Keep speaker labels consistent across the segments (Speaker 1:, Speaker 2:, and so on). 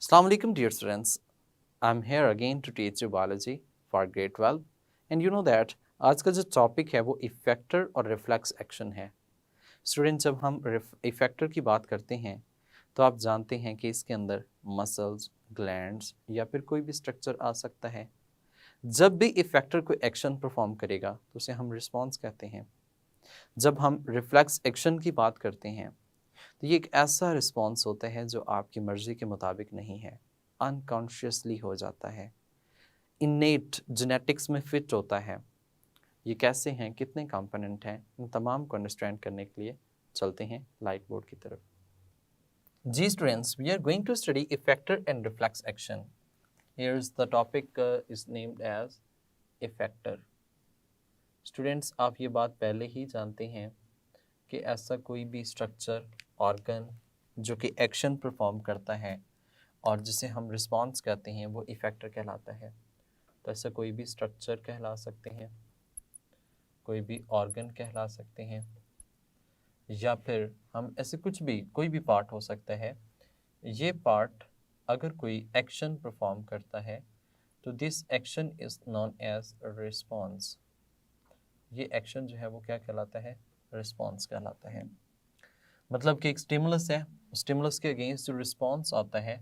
Speaker 1: Assalamu alaikum dear students. I'm here again to teach you biology for grade 12 and you know that आज का जो topic है वो effector और reflex action है। स्टूडेंट जब हम इफेक्टर की बात करते हैं तो आप जानते हैं कि इसके अंदर मसल्स, ग्लैंड्स या फिर कोई भी स्ट्रक्चर आ सकता है। जब भी इफेक्टर कोई एक्शन परफॉर्म करेगा तो उसे हम रिस्पॉन्स कहते हैं। जब हम रिफ्लेक्स एक्शन की बात करते हैं तो ये एक ऐसा रिस्पॉन्स होता है जो आपकी मर्ज़ी के मुताबिक नहीं है, अनकॉन्शियसली हो जाता है, इन्नेट जेनेटिक्स में फिट होता है। ये कैसे हैं, कितने कंपोनेंट हैं, इन तमाम को अंडरस्टैंड करने के लिए चलते हैं लाइट बोर्ड की तरफ। जी students, we are going to study effector and reflex action. Here's the topic is named as effector. Students, आप ये बात पहले ही जानते हैं कि ऐसा कोई भी स्ट्रक्चर, ऑर्गन जो कि एक्शन परफॉर्म करता है और जिसे हम रिस्पॉन्स कहते हैं वो इफेक्टर कहलाता है। तो ऐसा कोई भी स्ट्रक्चर कहला सकते हैं, कोई भी ऑर्गन कहला सकते हैं, या फिर हम ऐसे कुछ भी, कोई भी पार्ट हो सकता है। ये पार्ट अगर कोई एक्शन परफॉर्म करता है तो this action is known as response. ये एक्शन जो है वो क्या कहलाता है? रिस्पॉन्स कहलाता है। मतलब कि एक स्टिमुलस है, स्टिमुलस के अगेंस्ट जो रिस्पॉन्स आता है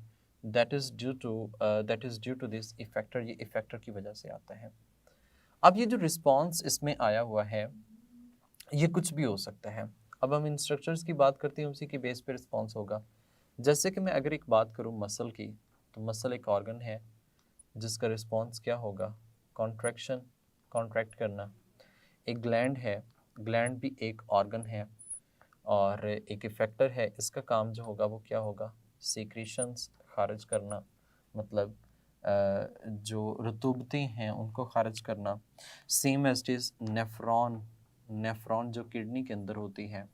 Speaker 1: that is due to this effector. ये इफेक्टर की वजह से आता है। अब ये जो रिस्पॉन्स इसमें आया हुआ है ये कुछ भी हो सकता है। अब हम इन स्ट्रक्चर्स की बात करते हैं, उसी की बेस पे रिस्पॉन्स होगा। जैसे कि मैं अगर एक बात करूँ मसल की, तो मसल एक ऑर्गन है जिसका रिस्पॉन्स क्या होगा? कॉन्ट्रैक्शन, कॉन्ट्रैक्ट करना। एक ग्लैंड है, ग्लैंड भी एक ऑर्गन है और एक इफेक्टर है। इसका काम जो होगा वो क्या होगा? सीक्रेशंस खारिज करना, मतलब जो रतूबतें हैं उनको खारिज करना। Same as is nephron, nephron जो किडनी के अंदर होती है,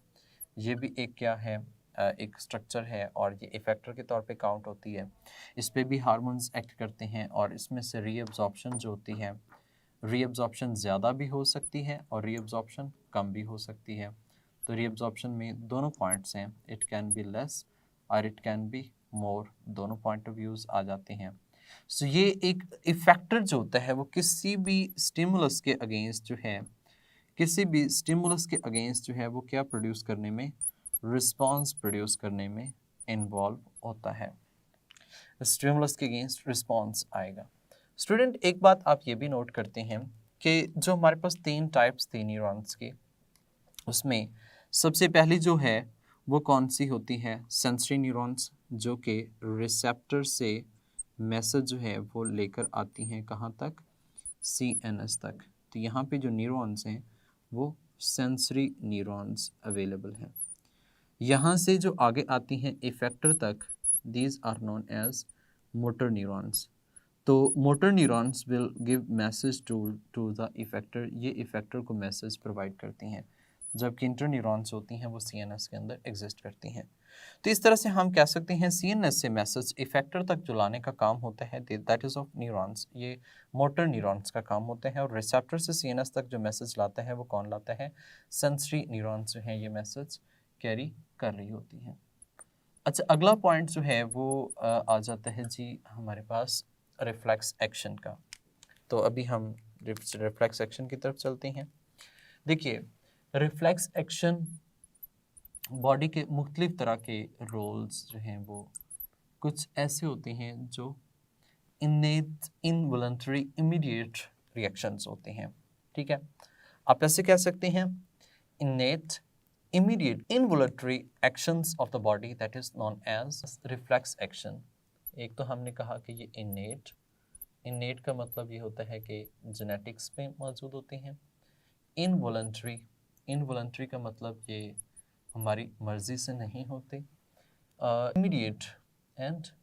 Speaker 1: ये भी एक क्या है? एक स्ट्रक्चर है और ये इफेक्टर के तौर पे काउंट होती है। इस पे भी हार्मोन्स एक्ट करते हैं और इसमें से रीअब्जॉर्प्शन जो होती है, रीअब्जॉर्प्शन ज़्यादा भी हो सकती है और रीअब्जॉर्प्शन कम भी हो सकती है। तो रीअब्जॉर्प्शन में दोनों पॉइंट्स हैं, इट कैन बी लेस और इट कैन बी मोर, दोनों पॉइंट ऑफ व्यूज़ आ जाते हैं। सो ये एक इफेक्टर जो होता है वो किसी भी स्टिमुलस के अगेंस्ट जो है, किसी भी स्टिमुलस के अगेंस्ट जो है वो क्या प्रोड्यूस करने में, रिस्पॉन्स प्रोड्यूस करने में इन्वॉल्व होता है। स्टिमुलस के अगेंस्ट रिस्पॉन्स आएगा। स्टूडेंट, एक बात आप ये भी नोट करते हैं कि जो हमारे पास तीन टाइप्स थी न्यूरॉन्स की, उसमें सबसे पहली जो है वो कौन सी होती है? सेंसरी न्यूरॉन्स, जो कि रिसेप्टर से मैसेज जो है वो लेकर आती हैं कहाँ तक? CNS तक। तो यहाँ पे जो न्यूरॉन्स हैं वो सेंसरी न्यूरॉन्स अवेलेबल हैं। यहाँ से जो आगे आती हैं इफेक्टर तक, these are known as motor neurons. तो motor neurons will give message to the effector. ये इफेक्टर को मैसेज प्रोवाइड करती हैं, जबकि इंटर न्यूरॉन्स होती हैं वो CNS के अंदर एग्जिस्ट करती हैं। तो इस तरह से हम कह सकते हैं CNS से मैसेज इफेक्टर तक जो लाने का काम होता है दैट इज़ ऑफ न्यूरॉन्स, ये मोटर न्यूरॉन्स का काम होता है। और रिसेप्टर से CNS तक जो मैसेज लाता है वो कौन लाता है? सेंसरी न्यूरॉन्स जो हैं ये मैसेज कैरी कर रही होती हैं। अच्छा, अगला पॉइंट जो है वो आ जाता है जी हमारे पास रिफ्लेक्स एक्शन का। तो अभी हम रिफ्लेक्स एक्शन की तरफ चलते हैं। देखिए, रिफ्लेक्स एक्शन बॉडी के मुख्तलिफ तरह के रोल्स जो हैं वो कुछ ऐसे होते हैं जो इनेट, इनवॉलंटरी, इमीडिएट रिएक्शंस होते हैं। ठीक है, आप ऐसे कह सकते हैं इनेट, immediate, involuntary actions of the body that is known as reflex action। एक तो हमने कहा कि ये innate, innate का मतलब ये होता है कि genetics में मौजूद होते हैं। involuntary, involuntary का मतलब ये हमारी मर्जी से नहीं होते। immediate and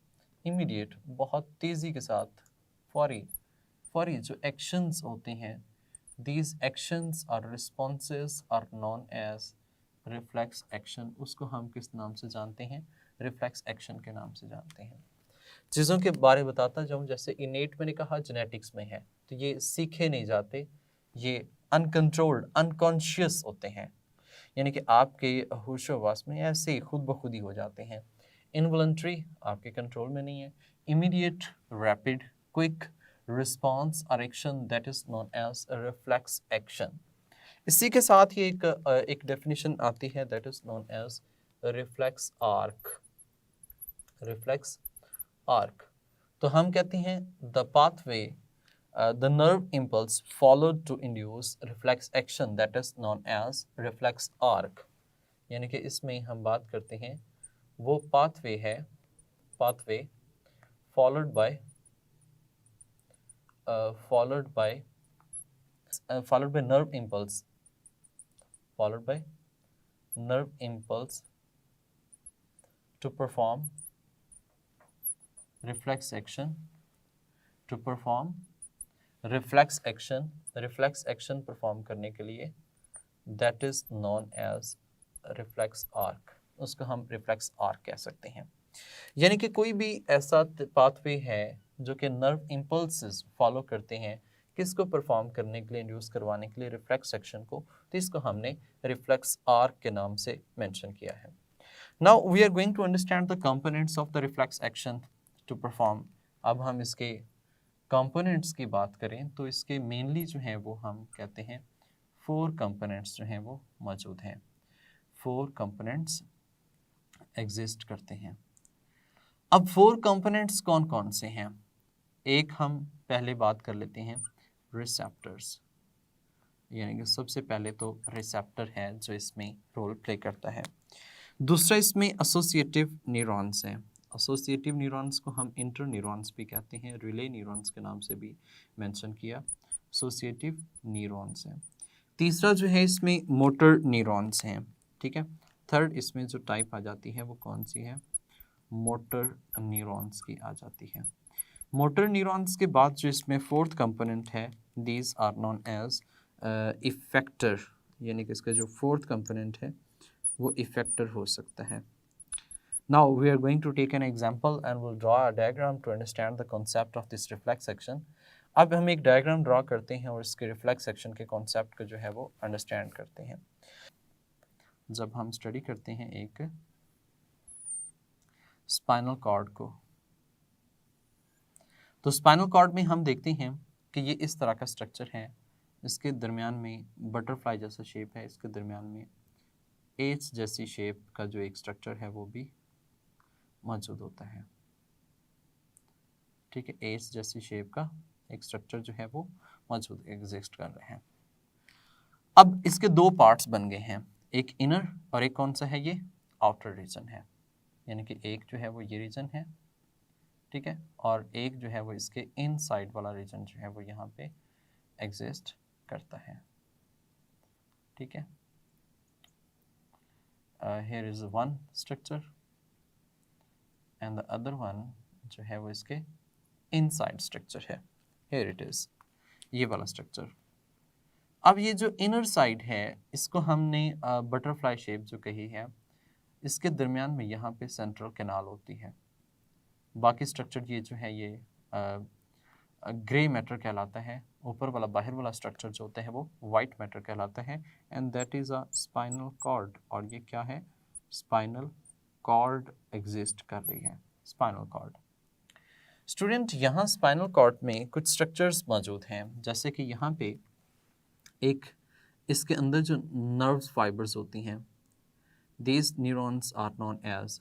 Speaker 1: immediate, बहुत तेज़ी के साथ, फौरी, फौरी जो actions होते हैं, these actions or responses are known as reflex action. उसको हम किस नाम से जानते हैं? रिफ्लेक्स एक्शन के नाम से जानते हैं। चीज़ों के बारे में बताता जाऊँ, जैसे इनेट मैंने कहा जेनेटिक्स में है, तो ये सीखे नहीं जाते, ये अनकंट्रोल्ड, अनकॉन्शियस होते हैं, यानी कि आपके होशो-हवास में ऐसे ही खुद ब खुद ही हो जाते हैं। इनवॉलंटरी आपके कंट्रोल में नहीं है। immediate, rapid, quick response or action that is known as a reflex action. इसी के साथ ही एक डेफिनेशन आती है that is known as a reflex arc. reflex arc. तो हम कहते हैं the pathway, the nerve impulse followed to induce reflex action that is known as reflex arc. यानी कि इसमें हम बात करते हैं वो पाथवे है, pathway followed by nerve impulse, followed by nerve impulse to perform reflex action, to perform reflex action, reflex action perform करने के लिए that is known as reflex arc, उसको हम reflex arc कह सकते हैं। यानी कि कोई भी ऐसा पाथवे है जो कि नर्व इम्पल्सेस फॉलो करते हैं किसको परफॉर्म करने के लिए, इंड्यूस करवाने के लिए रिफ्लेक्स एक्शन को, तो इसको हमने रिफ्लेक्स आर्क के नाम से मेंशन किया है। Now we are going to understand the components of the reflex action to perform. अब हम इसके कंपोनेंट्स की बात करें तो इसके मेनली जो हैं वो हम कहते हैं 4 कंपोनेंट्स जो हैं वो मौजूद हैं, 4 कंपोनेंट्स एग्जिस्ट करते हैं। अब 4 कंपोनेंट्स कौन कौन से हैं? एक हम पहले बात कर लेते हैं रिसेप्टर्स, यानी कि सबसे पहले तो रिसेप्टर है जो इसमें रोल प्ले करता है। दूसरा इसमें एसोसिएटिव न्यूरॉन्स हैं, एसोसिएटिव न्यूरॉन्स को हम इंटर न्यूरॉन्स भी कहते हैं, रिले न्यूरॉन्स के नाम से भी मेंशन किया, एसोसिएटिव न्यूरॉन्स हैं। तीसरा जो है इसमें मोटर न्यूरॉन्स हैं, ठीक है। थर्ड इसमें जो टाइप आ जाती है वो कौन सी है? मोटर न्यूरॉन्स की आ जाती है। मोटर न्यूरॉन्स के बाद जो इसमें 4th कंपोनेंट है, these are known as effector, यानी कि इसका जो 4th कंपोनेंट है वो इफेक्टर हो सकता है। Now we are going to take an example and will draw a diagram to understand the concept of this reflex action. अब हम एक डायग्राम ड्रॉ करते हैं और इसके रिफ्लेक्स एक्शन के कॉन्सेप्ट को जो है वो अंडरस्टैंड करते हैं। जब हम स्टडी करते हैं एक स्पाइनल कॉर्ड को, तो स्पाइनल कॉर्ड में हम देखते हैं कि ये इस तरह का स्ट्रक्चर है, इसके दरमियान में बटरफ्लाई जैसा शेप है, इसके दरमियान में एच जैसी शेप का जो एक स्ट्रक्चर है वो भी मौजूद होता है, ठीक है। एच जैसी शेप का एक स्ट्रक्चर जो है वो मौजूद एग्जिस्ट कर रहे हैं। अब इसके 2 पार्ट्स बन गए हैं, एक इनर और एक कौन सा है, ये आउटर रीजन है, यानी कि एक जो है वो ये रीजन है, ठीक है, और एक जो है वो इसके इनसाइड वाला रीजन जो है वो यहाँ पे एग्जिस्ट करता है, ठीक है। Here is one structure and the other one जो है वो इसके इनसाइड स्ट्रक्चर है, हियर इट इज, ये वाला स्ट्रक्चर। अब ये जो इनर साइड है इसको हमने बटरफ्लाई शेप जो कही है, इसके दरमियान में यहाँ पे सेंट्रल कैनाल होती है। बाकी स्ट्रक्चर ये जो है ये ग्रे मैटर कहलाता है, ऊपर वाला बाहर वाला स्ट्रक्चर जो होता है वो वाइट मैटर कहलाता है, and that is a spinal cord. और ये क्या है? स्पाइनल कॉर्ड एग्जिस्ट कर रही है, स्पाइनल कॉर्ड। स्टूडेंट, यहाँ स्पाइनल कॉर्ड में कुछ स्ट्रक्चर्स मौजूद हैं, जैसे कि यहाँ पे एक इसके अंदर जो नर्व्स फाइबर्स होती हैं, these neurons are known as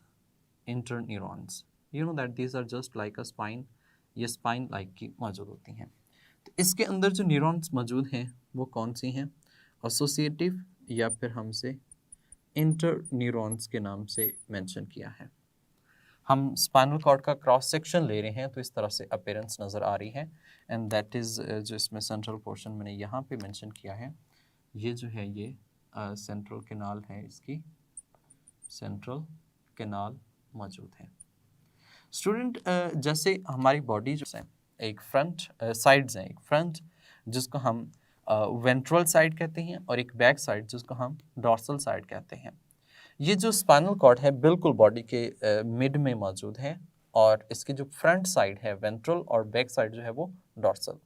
Speaker 1: interneurons. You know that these are just like a spine, ये spine like की मौजूद होती हैं। तो इसके अंदर जो न्यूरॉन्स मौजूद हैं वो कौन सी हैं? एसोसिएटिव या फिर हमसे इंटर न्यूरॉन्स के नाम से मेंशन किया है। हम स्पाइनल कॉर्ड का क्रॉस सेक्शन ले रहे हैं तो इस तरह से अपीयरेंस नज़र आ रही है, एंड दैट इज़ जो इसमें सेंट्रल पोर्शन मैंने यहाँ पे मेंशन किया है, ये जो है ये सेंट्रल कैनाल है, इसकी सेंट्रल कैनाल मौजूद है। स्टूडेंट, जैसे हमारी बॉडी जो है एक फ्रंट साइड्स हैं, एक फ्रंट जिसको हम वेंट्रल साइड कहते हैं और एक बैक साइड जिसको हम डॉर्सल साइड कहते हैं। ये जो स्पाइनल कॉर्ड है बिल्कुल बॉडी के मिड में मौजूद है, और इसकी जो फ्रंट साइड है वेंट्रल और बैक साइड जो है वो डॉर्सल।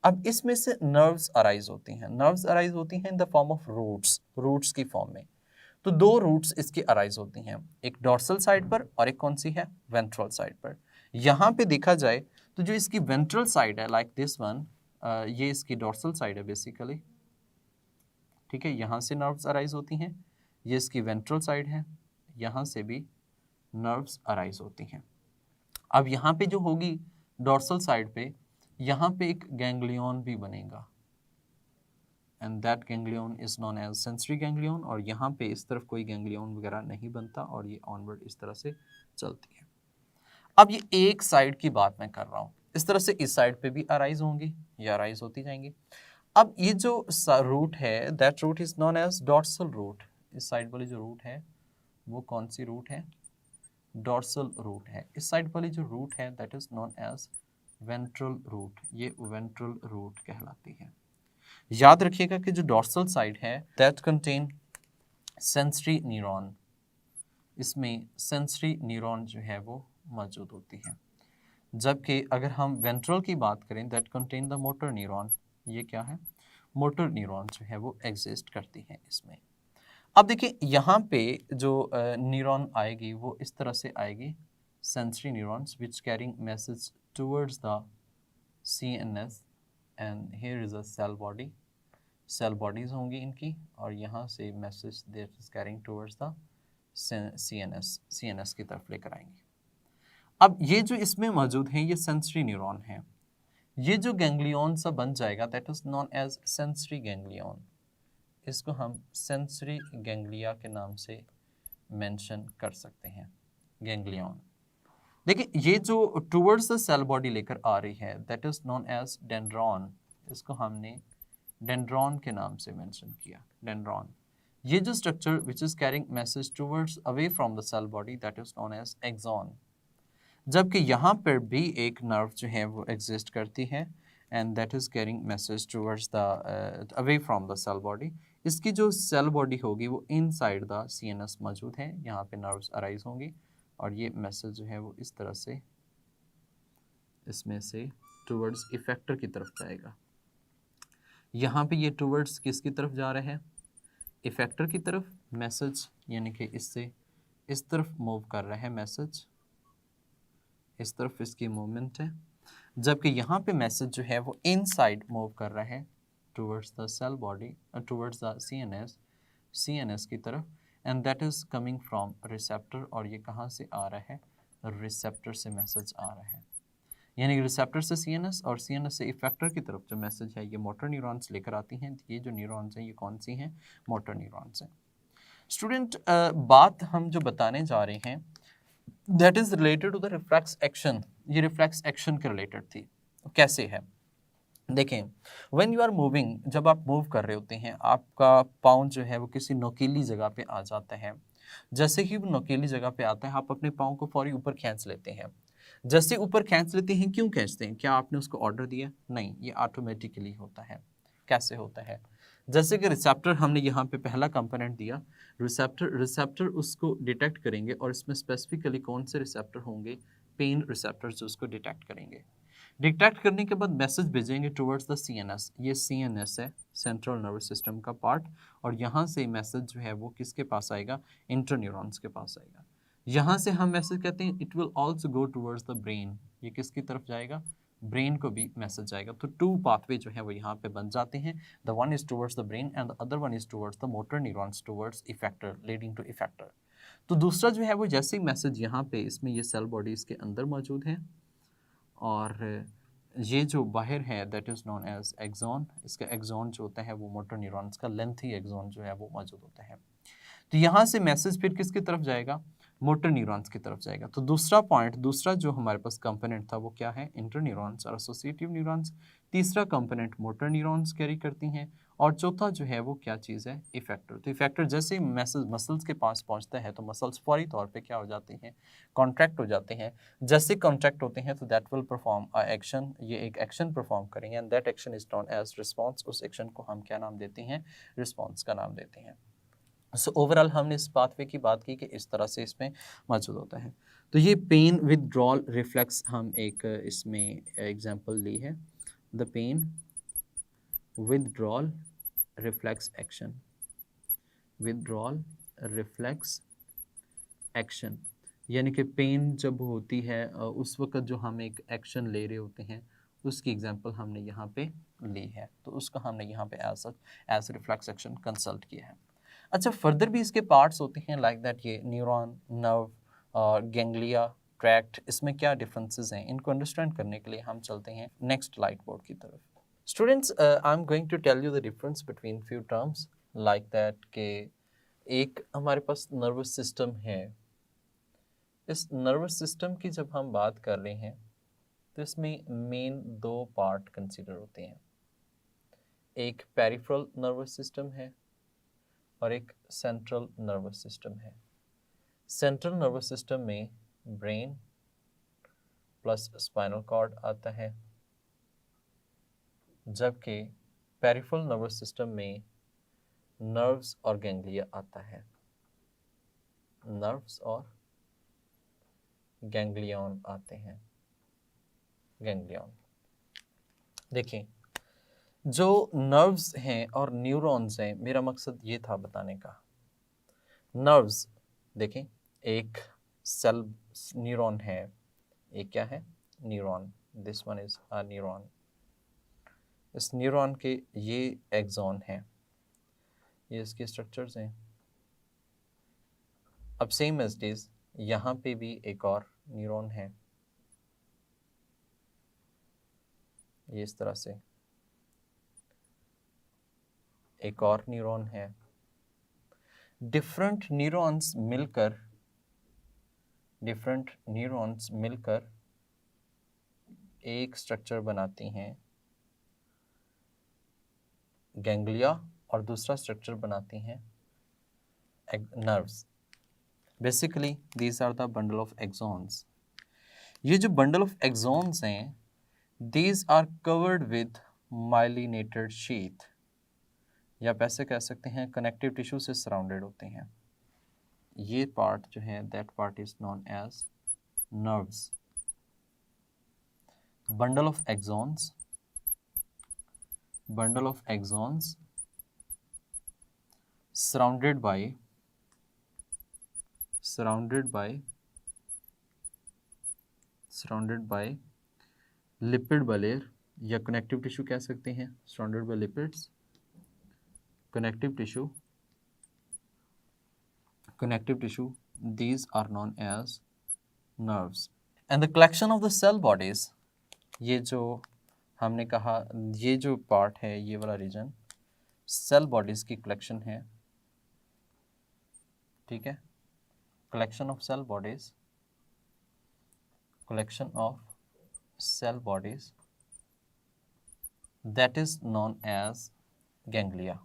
Speaker 1: अब इसमें से नर्व्स अराइज होती हैं, नर्व्स अराइज होती हैं in the form of roots, roots की फॉर्म में। तो 2 रूट्स इसकी अराइज होती हैं, एक डॉर्सल साइड पर और एक कौन सी है? वेंट्रल साइड पर। यहाँ पे देखा जाए तो जो इसकी वेंट्रल साइड है लाइक दिस वन, ये इसकी डोर्सल साइड है बेसिकली, ठीक है, यहाँ से नर्व्स अराइज होती हैं। ये इसकी वेंट्रल साइड है, यहाँ से भी नर्व्स अराइज होती हैं। अब यहाँ पे जो होगी डोर्सल साइड पे, यहाँ पे एक गैंग्लियन भी बनेगा and that ganglion is known as sensory ganglion, और यहाँ पे इस तरफ कोई गैंग्लियन वगैरह नहीं बनता और ये ऑनवर्ड इस तरह से चलती है। अब ये एक साइड की बात मैं कर रहा हूँ, इस तरह से इस साइड पे भी अराइज होंगी, ये अराइज होती जाएंगी। अब ये जो रूट है that root is known as dorsal root, इस साइड वाली जो रूट है वो कौन सी रूट है, डॉर्सल रूट है। इस साइड वाली जो रूट है that is known as ventral root, ये वेंट्रल रूट कहलाती है। याद रखिएगा कि जो डॉर्सल साइड है दैट कंटेन सेंसरी न्यूरॉन, इसमें सेंसरी न्यूरॉन जो है वो मौजूद होती है। जबकि अगर हम वेंट्रल की बात करें that contain the motor neuron, ये क्या है, मोटर न्यूरॉन जो है वो एग्जिस्ट करती है इसमें। अब देखिए यहाँ पे जो न्यूरॉन आएगी वो इस तरह से आएगी, sensory neurons which carrying message towards the CNS and here is a cell body, cell bodies होंगी इनकी, और यहाँ से message that is carrying towards the CNS की तरफ लेकर आएंगे। अब ये जो इसमें मौजूद है ये सेंसरी न्यूरॉन है, ये जो गैंग्लियन सा बन जाएगा that is known as sensory ganglion, इसको हम सेंसरी गैंग्लिया के नाम से मेंशन कर सकते हैं, गैंग्लियन। देखिए ये जो टुवर्ड्स द सेल बॉडी लेकर आ रही है that is known as dendron, इसको हमने डेंड्रॉन के नाम से मेंशन किया, डेंड्रॉन। ये जो structure which is carrying message towards away from the cell body that is known as axon. जबकि यहाँ पर भी एक नर्व जो है वो एग्जिस्ट करती है and that is carrying message towards the away from the cell body. इसकी जो सेल बॉडी होगी वो इनसाइड द CNS मौजूद है, यहाँ पे नर्व्स अराइज होंगी और ये मैसेज जो है वो इस तरह से इसमें से टुवर्ड्स इफेक्टर की तरफ जाएगा। यहाँ पे ये टुवर्ड्स किसकी तरफ जा रहे हैं, इफेक्टर की तरफ मैसेज, यानी कि इससे इस तरफ मूव कर रहा है मैसेज, इस तरफ इसकी मूवमेंट है। जबकि यहाँ पे मैसेज जो है वो इनसाइड मूव कर रहा है towards the cell body, towards the CNS की तरफ, and that is coming from receptor, और ये कहाँ से आ रहा है, रिसेप्टर से मैसेज आ रहा है। यानी कि रिसेप्टर से CNS और CNS से इफेक्टर की तरफ जो मैसेज है ये मोटर न्यूरॉन्स लेकर आती हैं। ये जो न्यूरॉन्स हैं ये कौन सी हैं, मोटर न्यूरॉन्स हैं। स्टूडेंट बात हम जो बताने जा रहे हैं that is related to the reflex action, ये रिफ्लेक्स एक्शन के रिलेटेड थी। कैसे है, देखें, व्हेन यू आर मूविंग, जब आप मूव कर रहे होते हैं आपका पाँव जो है वो किसी नुकीली जगह पे आ जाता है। जैसे ही वो नुकीली जगह पे आता है आप अपने पाँव को फौरी ऊपर खींच लेते हैं। जैसे ऊपर खींच लेते हैं, क्यों खींचते हैं, क्या आपने उसको ऑर्डर दिया, नहीं, ये ऑटोमेटिकली होता है। कैसे होता है, जैसे कि रिसेप्टर हमने यहाँ पे पहला कंपोनेंट दिया, रिसेप्टर उसको डिटेक्ट करेंगे और इसमें स्पेसिफिकली कौन से रिसेप्टर होंगे, पेन रिसेप्टर जो उसको डिटेक्ट करेंगे। डिटेक्ट करने के बाद मैसेज भेजेंगे टुवर्ड्स द CNS, ये CNS है सेंट्रल नर्वस सिस्टम का पार्ट, और यहाँ से मैसेज जो है वो किसके पास आएगा, इंटरन्यूरॉन्स के पास आएगा। यहाँ से हम मैसेज कहते हैं it will also go towards the brain, ये किसकी तरफ जाएगा, ब्रेन को भी मैसेज जाएगा। तो 2 पाथवे जो है वो यहाँ पे बन जाते हैं, the one is towards the brain and the other one is towards the motor neurons towards effector leading to effector. तो दूसरा जो है वो जैसे ही मैसेज यहाँ पे इसमें ये सेल बॉडी इसके अंदर मौजूद है और ये जो बाहर है that is known as axon, इसका एक्सॉन जो होता है वो मोटर न्यूरॉन्स का लेंथी एक्सॉन जो है वो मौजूद होता है। तो यहाँ से मैसेज फिर किसकी तरफ जाएगा, मोटर न्यूरॉन्स की तरफ जाएगा। तो दूसरा पॉइंट, दूसरा जो हमारे पास कंपोनेंट था वो क्या है, इंटर न्यूरॉन्स और एसोसिएटिव न्यूरॉन्स। तीसरा कंपोनेंट मोटर न्यूरॉन्स कैरी करती हैं, और चौथा जो है वो क्या चीज़ है, इफेक्टर। तो इफेक्टर जैसे ही मैसेज मसल्स के पास पहुंचता है तो मसल्स फौरी तौर पे क्या हो जाते हैं, कॉन्ट्रैक्ट हो जाते हैं। जैसे कॉन्ट्रैक्ट होते हैं तो that will perform a action, ये एक एक्शन परफॉर्म करेंगे and that action is known as response. उस एक्शन को हम क्या नाम देते हैं, रिस्पॉन्स का नाम देते हैं। सो ओवरऑल हमने इस पाथवे की बात की कि इस तरह से इसमें मौजूद होता है। तो ये पेन विदड्रॉल रिफ्लेक्स हम एक इसमें एग्जांपल ली है, the pain withdrawal reflex action, withdrawal reflex action. यानी कि पेन जब होती है उस वक्त जो हम एक एक्शन ले रहे होते हैं उसकी एग्जांपल हमने यहाँ पे ली है, तो उसका हमने यहाँ पे एज रिफ्लेक्स एक्शन कंसल्ट किया है। अच्छा, फर्दर भी इसके पार्ट्स होते हैं लाइक दैट, ये न्यूरॉन, नर्व और गैंग्लिया, ट्रैक्ट, इसमें क्या डिफरेंसेस हैं, इनको अंडरस्टैंड करने के लिए हम चलते हैं नेक्स्ट लाइट बोर्ड की तरफ। Students, I am going to tell you the difference between few terms like that के एक हमारे पास नर्वस सिस्टम है। इस नर्वस सिस्टम की जब हम बात कर रहे हैं तो इसमें मेन दो पार्ट कंसीडर होते हैं, एक पेरिफेरल नर्वस सिस्टम है और एक सेंट्रल नर्वस सिस्टम है। सेंट्रल नर्वस सिस्टम में ब्रेन प्लस स्पाइनल कॉर्ड आता है, जबकि पेरिफेरल नर्वस सिस्टम में नर्व्स और गैंग्लिया आता है। नर्व्स और गैंग्लियन आते हैं। गैंग्लियन देखिए, जो नर्व्स हैं और न्यूरॉन्स हैं, मेरा मकसद ये था बताने का। नर्व्स देखें, एक सेल न्यूरॉन है, एक क्या है, neuron, this one is a neuron. इस न्यूरॉन के ये एक्सॉन है, ये इसके स्ट्रक्चर्स हैं। अब सेम एज इट इज यहाँ पे भी एक और न्यूरॉन है, ये इस तरह से एक और न्यूरॉन है। डिफरेंट न्यूरॉन्स मिलकर एक स्ट्रक्चर बनाती हैं, गैंग्लिया, और दूसरा स्ट्रक्चर बनाती हैं nerves. Basically these are the bundle of axons. ये जो बंडल ऑफ एक्सॉन्स हैं, these are covered with myelinated sheath, या आप ऐसे कह सकते हैं कनेक्टिव टिश्यू से सराउंडेड होते हैं। ये पार्ट जो है that part is known as nerves. Bundle of axons surrounded by lipid bilayer, या कनेक्टिव टिश्यू कह सकते हैं, surrounded by lipids, connective tissue, these are known as nerves. And the collection of the cell bodies, ये जो हमने कहा, ये जो पार्ट है, ये वाला रीजन सेल बॉडीज की कलेक्शन है, ठीक है, collection of cell bodies that is known as ganglia.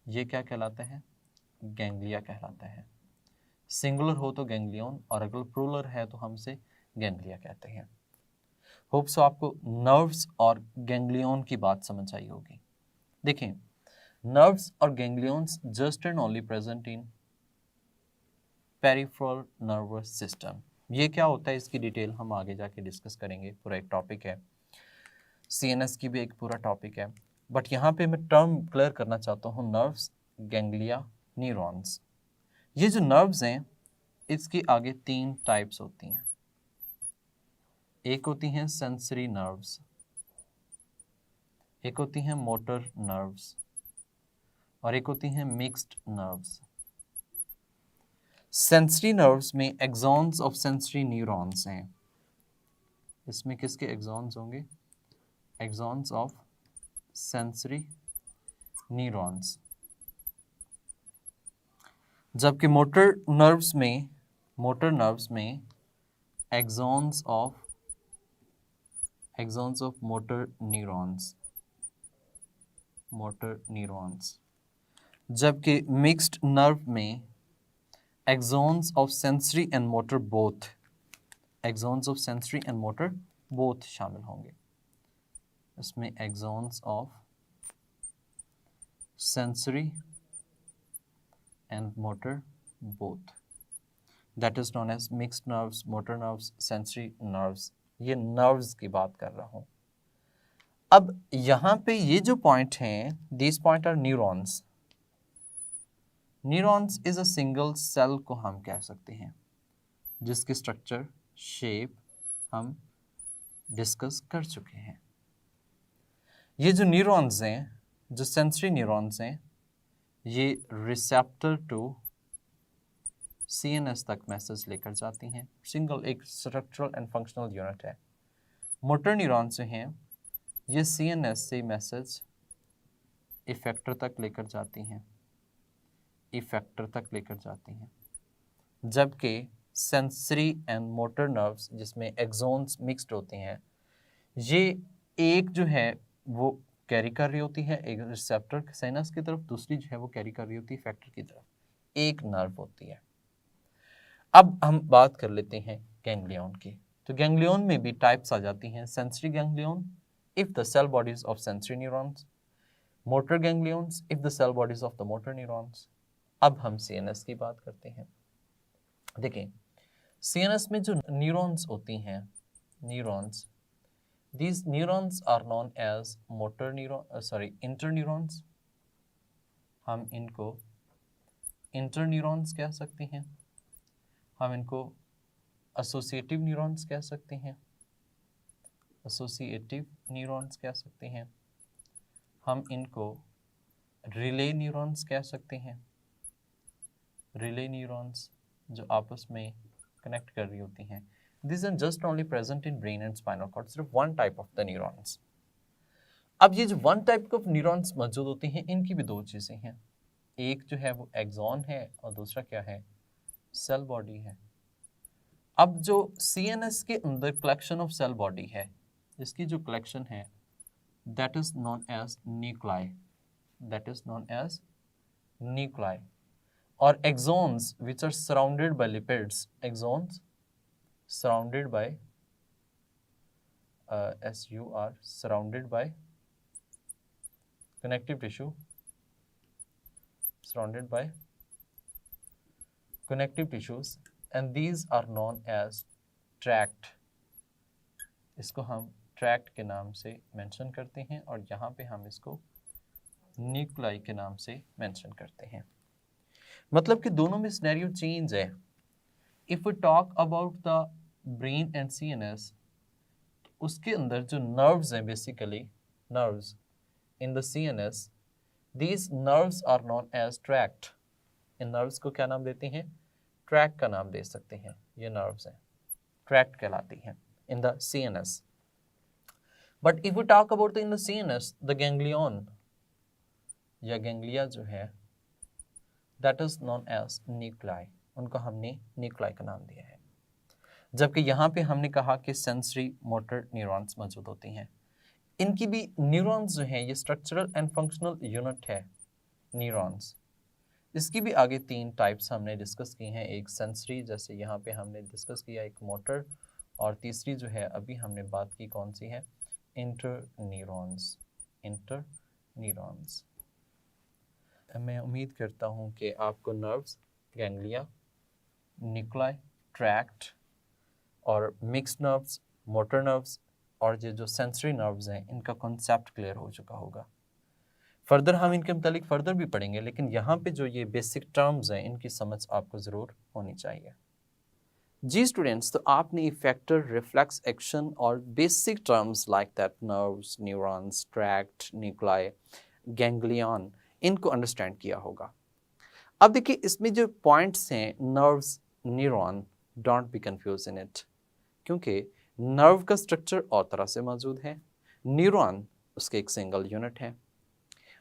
Speaker 1: ये क्या कहलाता है, गैंग्लिया कहलाता है। सिंगुलर हो तो गैंग्लियन, और अगर प्लूरल है तो हम इसे गैंग्लिया कहते हैं। होप सो आपको नर्व्स और गैंग्लियन की बात समझ आई होगी। देखें, नर्व्स और ganglions just and only present in peripheral nervous system. ये क्या होता है, इसकी डिटेल हम आगे जाके डिस्कस करेंगे, पूरा एक टॉपिक है, सीएनएस की भी एक पूरा टॉपिक है। बट यहाँ पे मैं टर्म क्लियर करना चाहता हूँ, नर्व्स, गैंग्लिया, न्यूरॉन्स। ये जो नर्व्स हैं, इसकी आगे 3 टाइप्स होती हैं। एक होती हैं सेंसरी नर्व्स, एक होती हैं मोटर नर्व्स, और एक होती हैं मिक्स्ड नर्व्स। सेंसरी नर्व्स में एक्सॉन्स ऑफ सेंसरी न्यूरॉन्स हैं। इसमें किसके एक्सॉन्स होंगे, एक्सॉन्स ऑफ सेंसरी न्यूरॉन्स। जबकि मोटर नर्व्स में एक्सॉन्स ऑफ मोटर न्यूरॉन्स। जबकि मिक्स्ड नर्व में axons of sensory and motor both शामिल होंगे। इसमें axons of sensory and motor both, that is known as mixed nerves, motor nerves, sensory nerves। ये nerves की बात कर रहा हूँ। अब यहाँ पे ये जो पॉइंट हैं, these point are neurons। Neurons is a single cell को हम कह सकते हैं। जिसकी स्ट्रक्चर, शेप हम डिस्कस कर चुके हैं। ये जो न्यूरॉन्स हैं, जो सेंसरी न्यूरॉन्स हैं, ये रिसेप्टर टू सीएनएस तक मैसेज लेकर जाती हैं। सिंगल एक स्ट्रक्चरल एंड फंक्शनल यूनिट है। मोटर न्यूरॉन्स जो हैं ये सीएनएस से मैसेज इफेक्टर तक लेकर जाती हैं, इफेक्टर तक लेकर जाती हैं, जबकि सेंसरी एंड मोटर नर्व्स जिसमें एक्सोन्स मिक्स्ड होते हैं, ये एक जो है वो कैरी कर रही होती है एक रिसेप्टर साइनस की तरफ, दूसरी जो है वो कैरी कर रही होती है इफेक्टर की तरफ, एक नर्व होती है। अब हम बात कर लेते हैं गैंग्लियन की। तो गैंग्लियन में भी टाइप्स आ जाती हैं। Sensory ganglion if the cell bodies of sensory neurons, motor ganglions if the cell bodies of the motor neurons. अब हम सीएनएस की बात करते हैं। देखिए सीएनएस में जो न्यूरॉन्स होती हैं, neurons, these neurons are known as motor neuron interneurons। हम इनको इंटरन्यूरॉन्स कह सकते हैं, हम इनको एसोसिएटिव न्यूरॉन्स कह सकते हैं, एसोसिएटिव न्यूरॉन्स कह सकते हैं, हम इनको रिले न्यूरॉन्स कह सकते हैं, रिले न्यूरॉन्स जो आपस में कनेक्ट कर रही होती हैं। These are just only present in brain and spinal cord, सिर्फ one type of the neurons। अब ये जो one type of neurons मौजूद होते हैं, इनकी भी दो चीज़ें हैं, एक जो है वो एक्सॉन है और दूसरा क्या है, सेल बॉडी है। अब जो CNS के अंदर कलेक्शन ऑफ सेल बॉडी है, इसकी जो कलेक्शन है that is known as nuclei, that is known as nuclei, और axons which are surrounded by lipids, axons surrounded by surrounded by connective tissue, surrounded by connective tissues, and these are known as tract। इसको हम tract के नाम से mention करते हैं और यहाँ पे हम इसको न्यूक्लाई के नाम से मेंशन करते हैं। मतलब कि दोनों में सिनेरियो चेंज है। If we talk about the brain and CNS, उसके अंदर जो नर्व्स हैं, basically nerves in the CNS, these nerves are known as tract. इन नर्व्स को क्या नाम देते हैं, ट्रैक्ट का नाम दे सकते हैं। ये नर्व्स हैं, ट्रैक्ट कहलाती हैं in the CNS. But if we talk about in the CNS, the ganglion या गैंग्लिया जो है, that is known as nuclei. उनको हमने न्यूक्लाई का नाम दिया है। जबकि यहाँ पे हमने कहा कि सेंसरी मोटर न्यूरॉन्स मौजूद होती हैं। इनकी भी न्यूरॉन्स जो हैं ये स्ट्रक्चरल एंड फंक्शनल यूनिट है न्यूरॉन्स। इसकी भी आगे तीन टाइप्स हमने डिस्कस की हैं, एक सेंसरी जैसे यहाँ पे हमने डिस्कस किया, एक मोटर, और तीसरी जो है अभी हमने बात की कौन सी है, इंटर न्यूरॉन्स, इंटर न्यूरॉन्स। मैं उम्मीद करता हूँ कि आपको नर्व्स, गैंग्लिया, न्यूक्लाई, ट्रैक्ट और मिक्स्ड नर्व्स, मोटर नर्व्स और ये जो सेंसरी नर्व्स हैं, इनका कॉन्सेप्ट क्लियर हो चुका होगा। फर्दर हम इनके मुतालिक फर्दर भी पढ़ेंगे, लेकिन यहाँ पे जो ये बेसिक टर्म्स हैं इनकी समझ आपको ज़रूर होनी चाहिए। जी स्टूडेंट्स, तो आपने इफेक्टर, रिफ्लेक्स एक्शन और basic terms like that nerves, neurons, tract, nuclei, ganglion, इनको अंडरस्टैंड किया होगा। अब देखिए इसमें जो पॉइंट्स हैं, nerves, neuron, don't be confuse in it, क्योंकि नर्व का स्ट्रक्चर और तरह से मौजूद है, न्यूरॉन उसके एक सिंगल यूनिट है,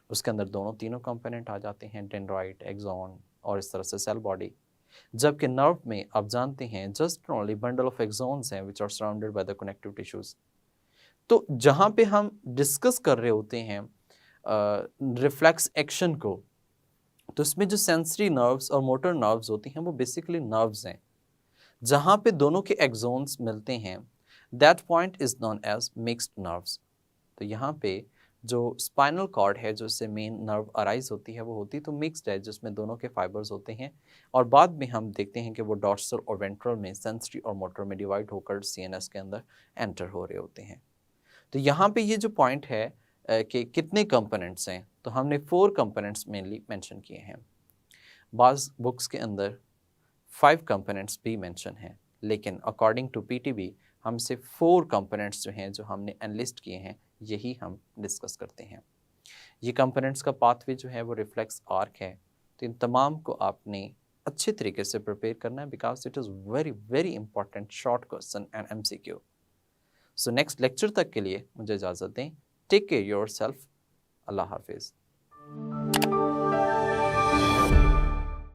Speaker 1: उसके अंदर दोनों तीनों कंपोनेंट आ जाते हैं, डेंड्राइट, एक्सॉन और इस तरह से सेल बॉडी। जबकि नर्व में आप जानते हैं just only bundle of axons हैं which are surrounded by the connective tissues. तो जहाँ पे हम डिस्कस कर रहे होते हैं रिफ्लेक्स एक्शन को, तो इसमें जो सेंसरी नर्व्स और मोटर नर्व्स होती हैं वो बेसिकली नर्व्स हैं। जहाँ पे दोनों के एक्सॉन्स मिलते हैं, that point is known as mixed nerves. तो यहाँ पे जो स्पाइनल कॉर्ड है, जो इससे मेन नर्व अराइज होती है, वो होती तो मिक्स्ड है, जिसमें दोनों के फाइबर्स होते हैं, और बाद में हम देखते हैं कि वो डॉर्सल और वेंट्रल में सेंसरी और मोटर में डिवाइड होकर सीएनएस के अंदर एंटर हो रहे होते हैं। तो यहाँ पे ये जो पॉइंट है कि कितने कंपोनेंट्स हैं, तो हमने 4 कंपोनेंट्स मेनली मेंशन किए हैं। बाज़ बुक्स के अंदर 5 कंपोनेंट्स भी मेंशन हैं, लेकिन अकॉर्डिंग टू पीटीबी हम सिर्फ 4 कंपोनेंट्स जो हैं जो हमने एनलिस्ट किए हैं यही हम डिस्कस करते हैं। ये कंपोनेंट्स का पाथवे जो है वो रिफ्लेक्स आर्क है। तो इन तमाम को आपने अच्छे तरीके से प्रिपेयर करना है because it is very very important short question and MCQ. So next lecture तक के लिए मुझे इजाज़त दें। Take care yourself. अल्लाह हाफिज़।